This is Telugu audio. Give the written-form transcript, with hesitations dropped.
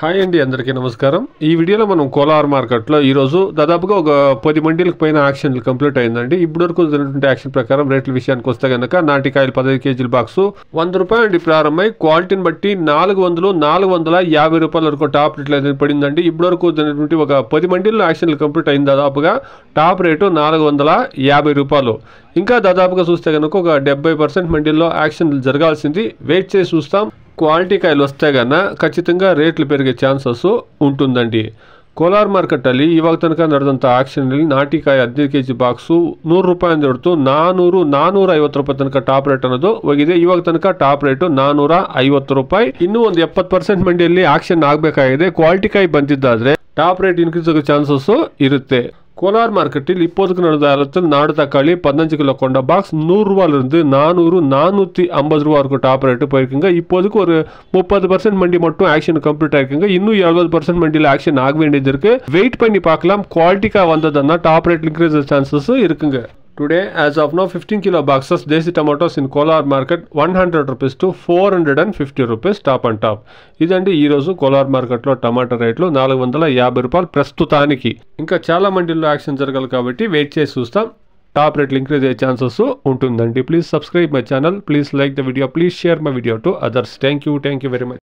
హాయ్ అండి, అందరికీ నమస్కారం. ఈ వీడియోలో మనం కోలార్ మార్కెట్లో ఈరోజు దాదాపుగా ఒక 10 మండీలకు పైన యాక్షన్లు కంప్లీట్ అయిందండి. ఇప్పుడు వరకు జరిగినటువంటి యాక్షన్ ప్రకారం రేట్ల విషయానికి వస్తే కనుక నాటికాయలు 15 కేజీల బాక్సు 100 రూపాయలు నుండి ప్రారంభమై క్వాలిటీని బట్టి 400, 450 రూపాయల వరకు టాప్ రేట్లు అయితే పడిందండి. ఇప్పుడు వరకు జరిగినటువంటి ఒక 10 మండీల్లో యాక్షన్లు కంప్లీట్ అయింది. దాదాపుగా టాప్ రేటు 450 రూపాయలు. ఇంకా దాదాపుగా చూస్తే కనుక ఒక 70% మండీల్లో యాక్షన్లు జరగాల్సింది. వెయిట్ చేసి చూస్తాం. క్వాలిటీ కాయలు వస్తే కన్నా ఖచ్చితంగా రేట్లు పెరిగే ఛాన్సెస్ ఉంటుందండి. కోలార్ మార్కెట్ ಅಲ್ಲಿ ಇವಾಗ ತನಕ ನಡೆದಂಥ ಆಕ್ಷನ್ನಲ್ಲಿ ನಾಟಿಕಾಯಿ 15 ಕೆಜಿ ಬಾಕ್ಸು 100 ರೂಪಾಯಿ ಹೊರತು 450 ರೂಪಾಯಿ ತನಕ ಟಾಪ್ ರೇಟ್ ಅನ್ನೋದು ಹೋಗಿದೆ. ಇವಾಗ ತನಕ ಟಾಪ್ ರೇಟು 450 ರೂಪಾಯಿ. ಇನ್ನೂ ಒಂದು 70% ಮಂಡಿಯಲ್ಲಿ ಆಕ್ಷನ್ ಆಗಬೇಕಾಗಿದೆ. ಕ್ವಾಲಿಟಿ ಕಾಯಿ ಬಂದಿದ್ದಾದ್ರೆ ಟಾಪ್ ರೇಟ್ ಇನ್ಕ್ರೀಸ್ ಆಗೋ ಚಾನ್ಸಸ್ ಇರುತ್ತೆ. கோலார் மார்க்கெட்டில் இப்போதுக்கு நடந்த காலத்தில் நாடு தக்காளி 15 கிலோ கொண்ட பாக்ஸ் 100 ரூபாயிலிருந்து 400, 450 ரூபா வரைக்கும் டாப் ரேட்டு போயிருக்குங்க. இப்போதுக்கு ஒரு 30% மண்டி மட்டும் ஆக்ஷன் கம்ப்ளீட் ஆயிருக்குங்க. இன்னும் 70% மண்டியில் ஆக்ஷன் ஆக வேண்டியது இருக்கு. வெயிட் பண்ணி பார்க்கலாம். குவாலிட்டிக்கா வந்ததுன்னா டாப் ரேட் இன்க்ரீஸ் சான்சஸ் இருக்குங்க. Today, as of now, 15 kilo boxes Desi tomatoes in Kolar market 100 rupees to 450 rupees top and top. ఇదండి ఈరోజు కోలార్ మార్కెట్లో టమాటా రేట్లు 450 రూపాయలు ప్రస్తుతానికి. ఇంకా చాలా మండీల్లో యాక్షన్ జరగాలి కాబట్టి వెయిట్ చేసి చూస్తాం. టాప్ రేట్లు ఇంక్రీజ్ అయ్యే ఛాన్సెస్ ఉంటుందండి. Please subscribe my channel. Please like the video. Please share my video to others. Thank you very much.